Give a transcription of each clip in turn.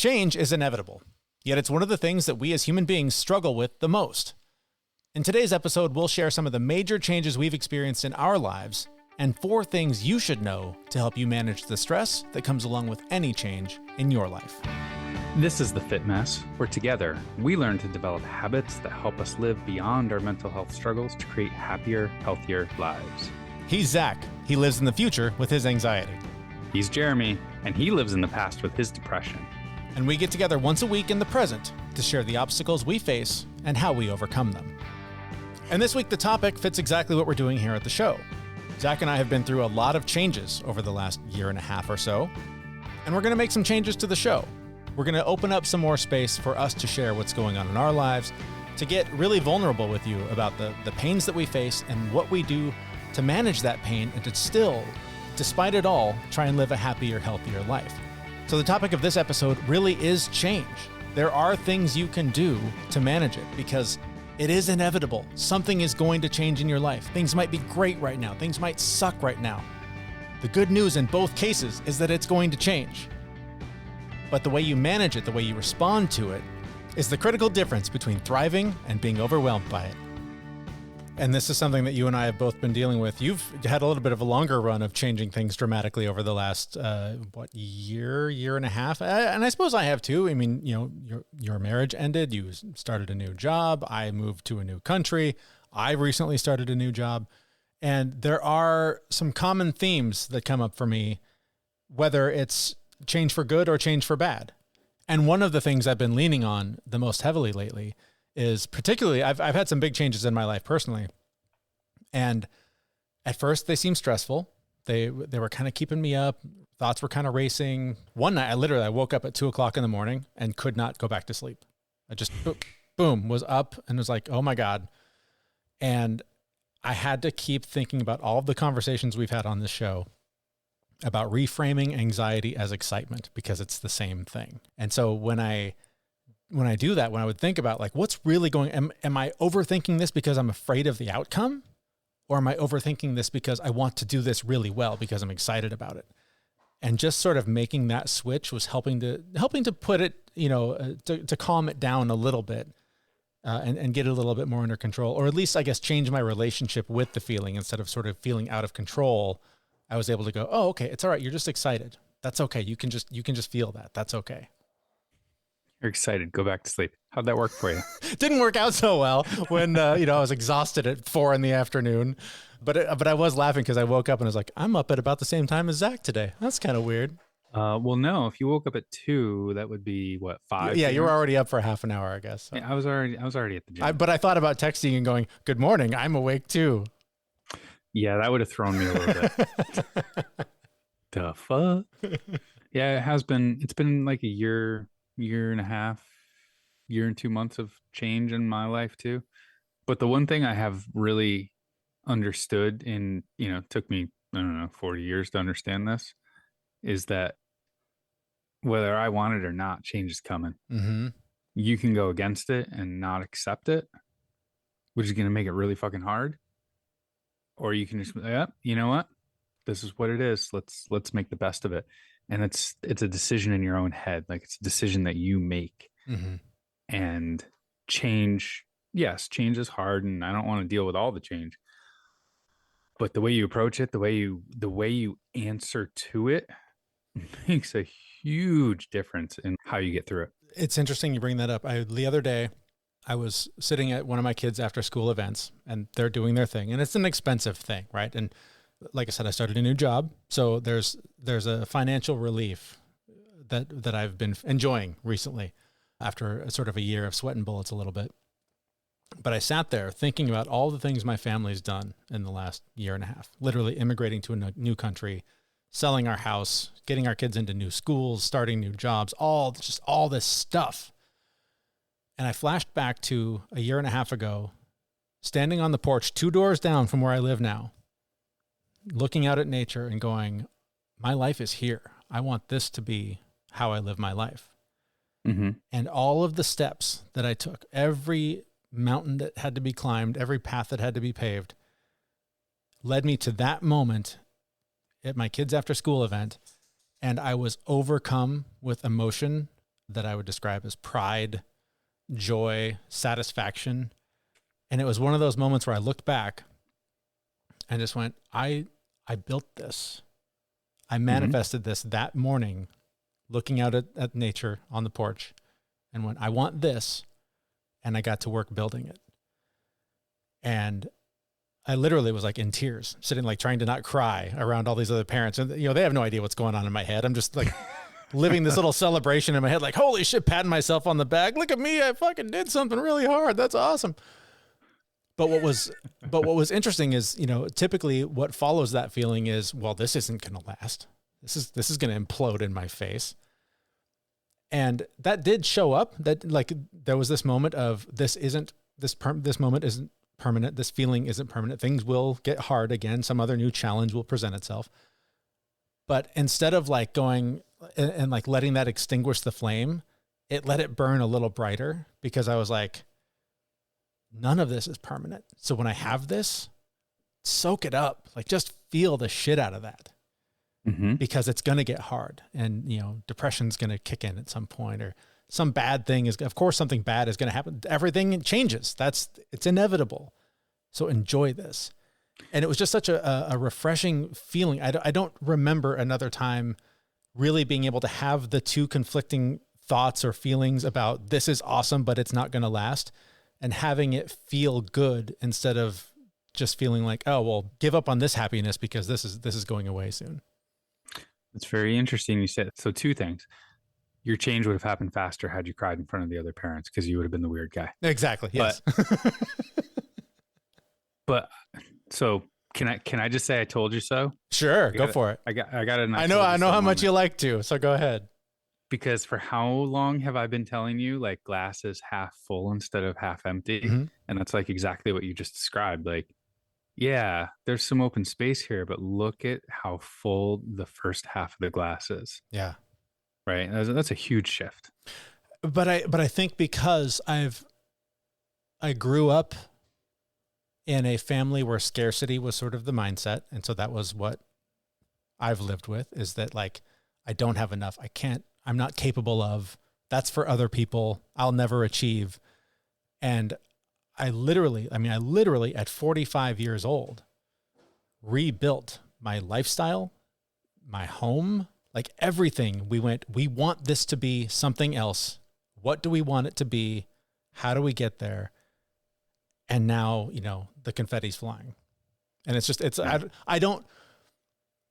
Change is inevitable, yet it's one of the things that we as human beings struggle with the most. In today's episode, we'll share some of the major changes we've experienced in our lives and 4 things you should know to help you manage the stress that comes along with any change in your life. This is The Fit Mess, where together we learn to develop habits that help us live beyond our mental health struggles to create happier, healthier lives. He's Zach. He lives in the future with his anxiety. He's Jeremy, and he lives in the past with his depression. And we get together once a week in the present to share the obstacles we face and how we overcome them. And this week, the topic fits exactly what we're doing here at the show. Zach and I have been through a lot of changes over the last year and a half or so, and we're going to make some changes to the show. We're going to open up some more space for us to share what's going on in our lives, to get really vulnerable with you about the pains that we face and what we do to manage that pain and to still, despite it all, try and live a happier, healthier life. So the topic of this episode really is change. There are things you can do to manage it because it is inevitable. Something is going to change in your life. Things might be great right now. Things might suck right now. The good news in both cases is that it's going to change. But the way you manage it, the way you respond to it, is the critical difference between thriving and being overwhelmed by it. And this is something that you and I have both been dealing with. You've had a little bit of a longer run of changing things dramatically over the last, year and a half. And I suppose I have too. I mean, you know, your marriage ended. You started a new job. I moved to a new country. I recently started a new job. And there are some common themes that come up for me, whether it's change for good or change for bad. And one of the things I've been leaning on the most heavily lately is particularly, I've had some big changes in my life personally. And at first they seemed stressful. They were kind of keeping me up. Thoughts were kind of racing. One night I woke up at 2:00 in the morning and could not go back to sleep. I just, boom, was up and was like, oh my God. And I had to keep thinking about all of the conversations we've had on this show about reframing anxiety as excitement, because it's the same thing. And so when I do that, when I would think about like, what's really going, am I overthinking this because I'm afraid of the outcome? Or am I overthinking this because I want to do this really well because I'm excited about it? And just sort of making that switch was helping to put it, to calm it down a little bit and get it a little bit more under control, or at least I guess change my relationship with the feeling. Instead of sort of feeling out of control, I was able to go, oh, okay, it's all right. You're just excited. That's okay. You can just feel that. That's okay. You're excited. Go back to sleep. How'd that work for you? Didn't work out so well when, I was exhausted at 4 p.m. But I was laughing because I woke up and I was like, I'm up at about the same time as Zach today. That's kind of weird. Well, no, if you woke up at 2, that would be what, 5? Yeah, you were already up for half an hour, I guess. So. Yeah, I was already at the gym. But I thought about texting and going, good morning. I'm awake too. Yeah, that would have thrown me a little bit. The fuck? Yeah, it has been. It's been like a year and a half, year and 2 months of change in my life too. But the one thing I have really understood took me, 40 years to understand this, is that whether I want it or not, change is coming. Mm-hmm. You can go against it and not accept it, which is going to make it really fucking hard. Or you can just, you know what? This is what it is. Let's make the best of it. And it's a decision in your own head. Like, it's a decision that you make. Mm-hmm. And change is hard, and I don't want to deal with all the change. But the way you approach it, the way you answer to it makes a huge difference in how you get through it. It's interesting you bring that up. The other day, I was sitting at one of my kids' after school events, and they're doing their thing, and it's an expensive thing, right? And like I said, I started a new job, so there's a financial relief that I've been enjoying recently after a sort of a year of sweating bullets a little bit. But I sat there thinking about all the things my family's done in the last year and a half, literally immigrating to a new country, selling our house, getting our kids into new schools, starting new jobs, all this stuff. And I flashed back to a year and a half ago, standing on the porch 2 doors down from where I live now, looking out at nature and going, my life is here. I want this to be how I live my life. Mm-hmm. And all of the steps that I took, every mountain that had to be climbed, every path that had to be paved, led me to that moment at my kids' after school event. And I was overcome with emotion that I would describe as pride, joy, satisfaction. And it was one of those moments where I looked back and just went, I built this. I manifested this that morning, looking out at nature on the porch, and went, I want this. And I got to work building it. And I literally was like in tears, sitting like trying to not cry around all these other parents. And, they have no idea what's going on in my head. I'm just like living this little celebration in my head, like, holy shit, patting myself on the back. Look at me. I fucking did something really hard. That's awesome. But what was interesting is, typically what follows that feeling is, well, this isn't going to last. This is going to implode in my face. And that did show up. That like there was this moment of this moment isn't permanent. This feeling isn't permanent. Things will get hard again. Some other new challenge will present itself. But instead of like going and like letting that extinguish the flame, it let it burn a little brighter, because I was like, none of this is permanent. So when I have this, soak it up, like just feel the shit out of that, because it's going to get hard, and, depression's going to kick in at some point, or some bad thing is, of course, something bad is going to happen. Everything changes. It's inevitable. So enjoy this. And it was just such a refreshing feeling. I don't remember another time really being able to have the two conflicting thoughts or feelings about this is awesome, but it's not going to last, and having it feel good instead of just feeling like, oh, well, give up on this happiness because this is going away soon. It's very interesting. You said, so two things. Your change would have happened faster had you cried in front of the other parents, because you would have been the weird guy. Exactly. Yes. But so can I just say I told you so? Sure. Go for it. I got it. I know how much you like to, so go ahead. Because for how long have I been telling you, like, glass is half full instead of half empty? And that's like exactly what you just described. Like, yeah, there's some open space here, but look at how full the first half of the glass is. Yeah. Right. That's a huge shift. But I think because I grew up in a family where scarcity was sort of the mindset. And so that was what I've lived with, is that like, I don't have enough. I'm not capable of, that's for other people. I'll never achieve. And I literally at 45 years old, rebuilt my lifestyle, my home, like everything. We want this to be something else. What do we want it to be? How do we get there? And now, the confetti's flying. And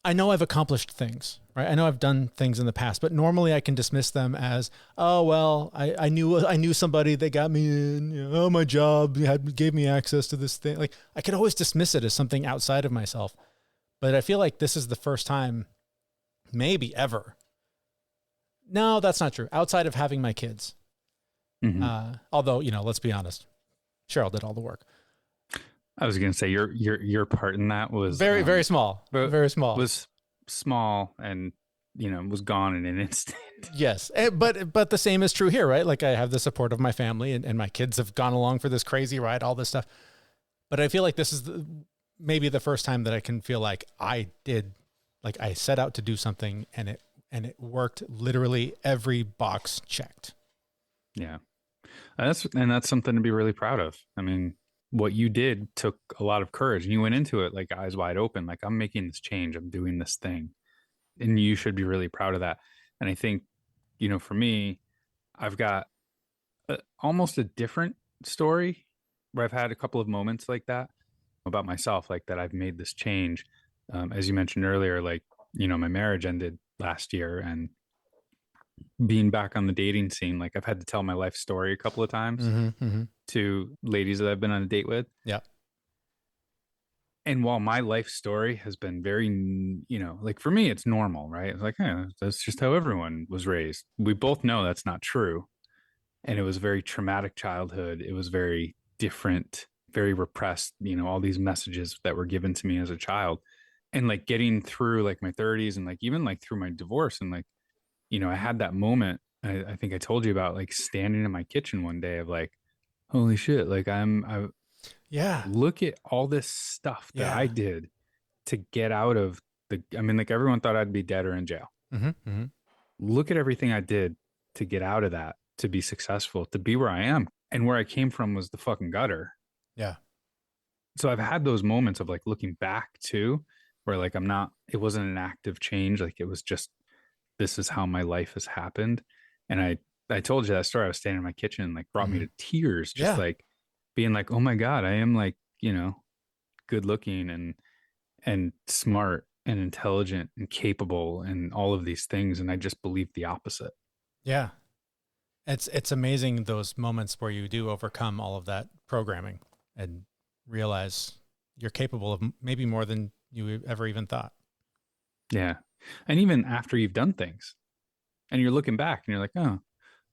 I know I've accomplished things, right? I know I've done things in the past, but normally I can dismiss them as, oh, well, I knew somebody that got me in, oh, my job gave me access to this thing. Like, I could always dismiss it as something outside of myself. But I feel like this is the first time, maybe ever. No, that's not true. Outside of having my kids. Although, let's be honest, Cheryl did all the work. I was going to say your part in that was very, very small. Very small. Was small and, was gone in an instant. Yes. But the same is true here, right? Like, I have the support of my family, and my kids have gone along for this crazy ride, all this stuff. But I feel like this is maybe the first time that I can feel like I set out to do something, and it worked. Literally every box checked. Yeah. That's something to be really proud of. I mean, what you did took a lot of courage, and you went into it like eyes wide open, like, I'm making this change, I'm doing this thing, and you should be really proud of that. And I think, for me, I've got almost a different story where I've had a couple of moments like that about myself, like that I've made this change. As you mentioned earlier, like, my marriage ended last year, and being back on the dating scene, like, I've had to tell my life story a couple of times to ladies that I've been on a date with. Yeah. And while my life story has been very, like, for me, it's normal, right? It's like, that's just how everyone was raised. We both know that's not true. And it was a very traumatic childhood. It was very different, very repressed, all these messages that were given to me as a child. And like getting through like my 30s and like even like through my divorce, and like, I had that moment, I think I told you about, like, standing in my kitchen one day of like, holy shit, like look at all this stuff that I did to get out of like, everyone thought I'd be dead or in jail. Look at everything I did to get out of that, to be successful, to be where I am. And where I came from was the fucking gutter. Yeah. So I've had those moments of like looking back too, where like it wasn't an active change. Like it was just, this is how my life has happened. And I told you that story. I was standing in my kitchen and like brought me to tears, just like being like, oh my God, I am like, good looking and smart and intelligent and capable and all of these things. And I just believed the opposite. Yeah. It's amazing those moments where you do overcome all of that programming and realize you're capable of maybe more than you ever even thought. Yeah. And even after you've done things and you're looking back and you're like, oh,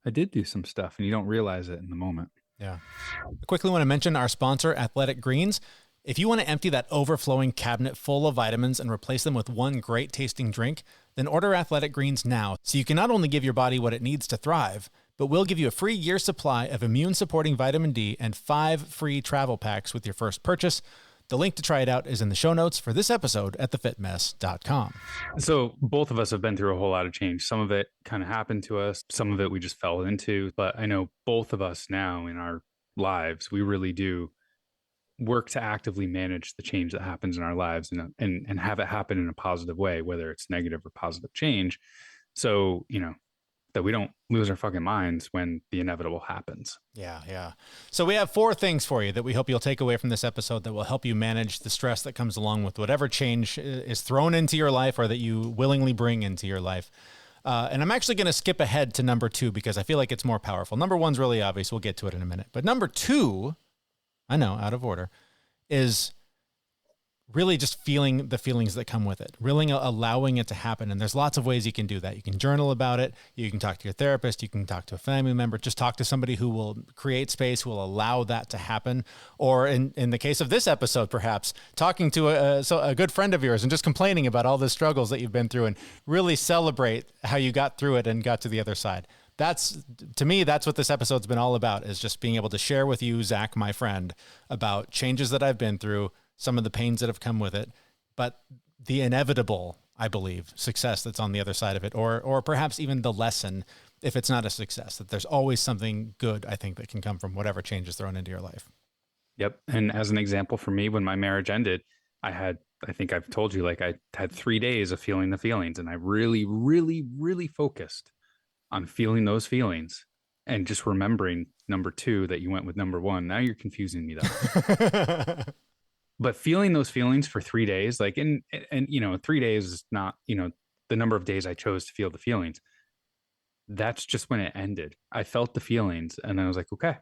I did do some stuff, and you don't realize it in the moment. Yeah. I quickly want to mention our sponsor, Athletic Greens. If you want to empty that overflowing cabinet full of vitamins and replace them with one great tasting drink, then order Athletic Greens now so you can not only give your body what it needs to thrive, but we'll give you a free year supply of immune-supporting vitamin D and 5 free travel packs with your first purchase. The link to try it out is in the show notes for this episode at thefitmess.com. So both of us have been through a whole lot of change. Some of it kind of happened to us. Some of it we just fell into. But I know both of us now in our lives, we really do work to actively manage the change that happens in our lives and have it happen in a positive way, whether it's negative or positive change. So, that we don't lose our fucking minds when the inevitable happens. Yeah, yeah. So we have 4 things for you that we hope you'll take away from this episode that will help you manage the stress that comes along with whatever change is thrown into your life or that you willingly bring into your life. And I'm actually going to skip ahead to number 2 because I feel like it's more powerful. Number 1's really obvious. We'll get to it in a minute. But number 2, I know, out of order, is really just feeling the feelings that come with it, really allowing it to happen. And there's lots of ways you can do that. You can journal about it. You can talk to your therapist. You can talk to a family member. Just talk to somebody who will create space, who will allow that to happen. Or in the case of this episode, perhaps talking to a good friend of yours and just complaining about all the struggles that you've been through and really celebrate how you got through it and got to the other side. To me, that's what this episode's been all about, is just being able to share with you, Zach, my friend, about changes that I've been through, some of the pains that have come with it, but the inevitable, I believe, success that's on the other side of it, or perhaps even the lesson, if it's not a success, that there's always something good, I think, that can come from whatever change is thrown into your life. Yep. And as an example for me, when my marriage ended, I think I've told you, like I had 3 days of feeling the feelings, and I really, really, really focused on feeling those feelings and just remembering number 2 that you went with number 1. Now you're confusing me though. But feeling those feelings for 3 days, like, and 3 days is not, the number of days I chose to feel the feelings. That's just when it ended. I felt the feelings and I was like, okay,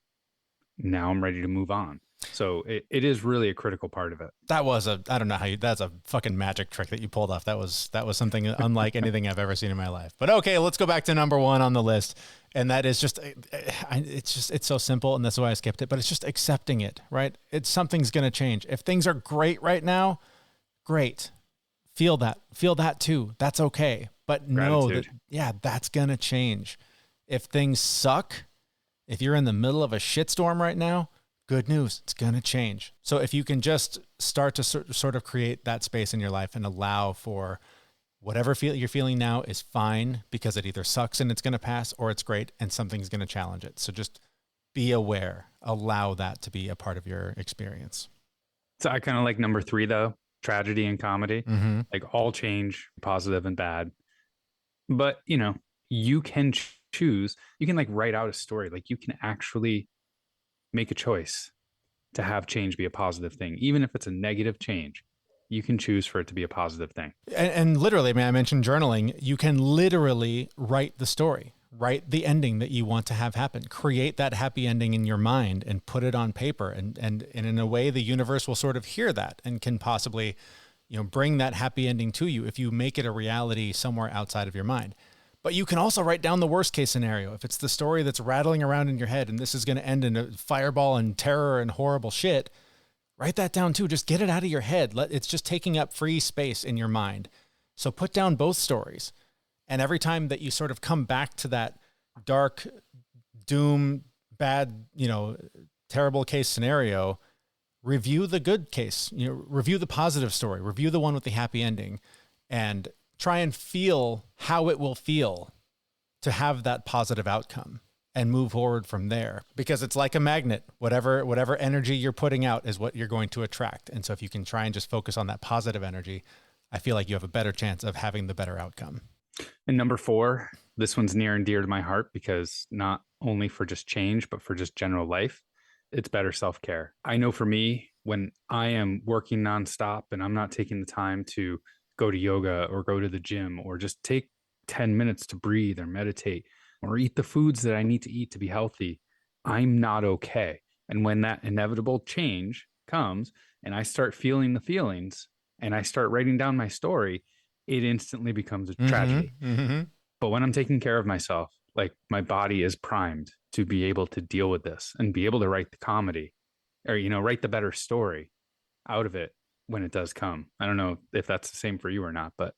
now I'm ready to move on. So it is really a critical part of it. That was I don't know that's a fucking magic trick that you pulled off. That was something unlike anything I've ever seen in my life. But okay, let's go back to number 1 on the list. And that is just, it's so simple. And that's why I skipped it, but it's just accepting it, right? Something's going to change. If things are great right now, great. Feel that too. That's okay. But know that, that's going to change. If things suck, if you're in the middle of a shitstorm right now, good news, it's going to change. So if you can just start to sort of create that space in your life and allow for whatever you're feeling now is fine, because it either sucks and it's going to pass, or it's great and something's going to challenge it. So just be aware, allow that to be a part of your experience. So I kind of like number 3 though, tragedy and comedy, like all change, positive and bad. But you can choose, you can like write out a story. Like you can actually make a choice to have change be a positive thing. Even if it's a negative change, you can choose for it to be a positive thing. And literally, I mentioned journaling. You can literally write the story, write the ending that you want to have happen, create that happy ending in your mind and put it on paper. And in a way, the universe will sort of hear that and can possibly, bring that happy ending to you if you make it a reality somewhere outside of your mind. But you can also write down the worst case scenario. If it's the story that's rattling around in your head and this is going to end in a fireball and terror and horrible shit, write that down too. Just get it out of your head. It's just taking up free space in your mind. So put down both stories. And every time that you sort of come back to that dark, doom, bad, terrible case scenario, review the good case, review the positive story, review the one with the happy ending, and try and feel how it will feel to have that positive outcome and move forward from there, because it's like a magnet. Whatever energy you're putting out is what you're going to attract. And so if you can try and just focus on that positive energy, I feel like you have a better chance of having the better outcome. And number 4, this one's near and dear to my heart, because not only for just change, but for just general life, it's better self-care. I know for me, when I am working nonstop and I'm not taking the time to go to yoga or go to the gym or just take 10 minutes to breathe or meditate or eat the foods that I need to eat to be healthy, I'm not okay. And when that inevitable change comes and I start feeling the feelings and I start writing down my story, it instantly becomes a tragedy. But when I'm taking care of myself, like my body is primed to be able to deal with this and be able to write the comedy or, write the better story out of it when it does come. I don't know if that's the same for you or not, but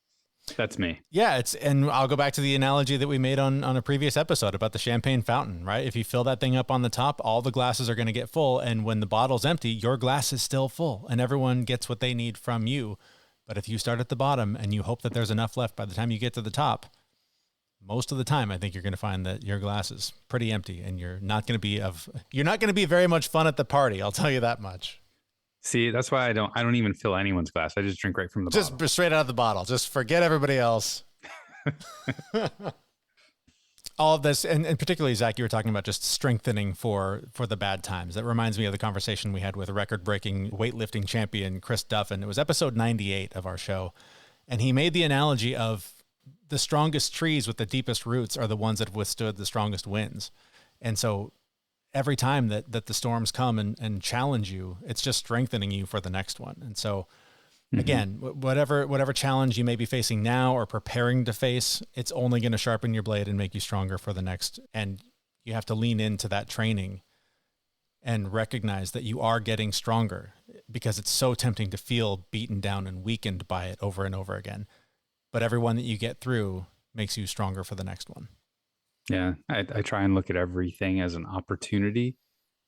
that's me. Yeah, and I'll go back to the analogy that we made on a previous episode about the champagne fountain, right? If you fill that thing up on the top, all the glasses are going to get full. And when the bottle's empty, your glass is still full and everyone gets what they need from you. But if you start at the bottom and you hope that there's enough left by the time you get to the top, most of the time, I think you're going to find that your glass is pretty empty and you're not going to be very much fun at the party. I'll tell you that much. See, that's why I don't even fill anyone's glass. I just drink right from the bottle. Just straight out of the bottle. Just forget everybody else. All of this, and particularly, Zach, you were talking about just strengthening for the bad times. That reminds me of the conversation we had with record-breaking weightlifting champion Chris Duffin. It was episode 98 of our show. And he made the analogy of the strongest trees with the deepest roots are the ones that have withstood the strongest winds. And so every time that the storms come and challenge you, it's just strengthening you for the next one. And so again, whatever challenge you may be facing now or preparing to face, it's only going to sharpen your blade and make you stronger for the next. And you have to lean into that training and recognize that you are getting stronger, because it's so tempting to feel beaten down and weakened by it over and over again. But every one that you get through makes you stronger for the next one. Yeah, I try and look at everything as an opportunity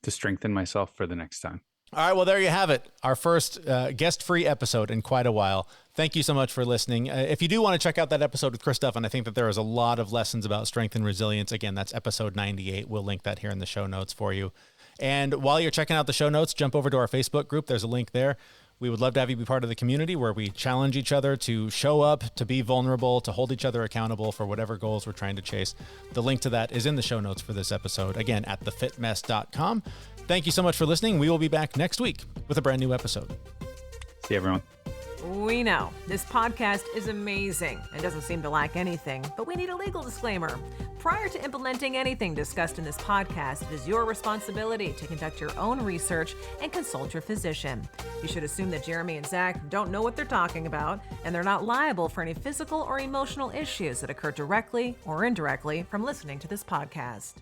to strengthen myself for the next time. All right, well, there you have it. Our first guest-free episode in quite a while. Thank you so much for listening. If you do want to check out that episode with Chris Duffin, I think that there is a lot of lessons about strength and resilience. Again, that's episode 98. We'll link that here in the show notes for you. And while you're checking out the show notes, jump over to our Facebook group. There's a link there. We would love to have you be part of the community where we challenge each other to show up, to be vulnerable, to hold each other accountable for whatever goals we're trying to chase. The link to that is in the show notes for this episode, again, at thefitmess.com. Thank you so much for listening. We will be back next week with a brand new episode. See everyone. We know this podcast is amazing and doesn't seem to lack anything, but we need a legal disclaimer. Prior to implementing anything discussed in this podcast, it is your responsibility to conduct your own research and consult your physician. You should assume that Jeremy and Zach don't know what they're talking about, and they're not liable for any physical or emotional issues that occur directly or indirectly from listening to this podcast.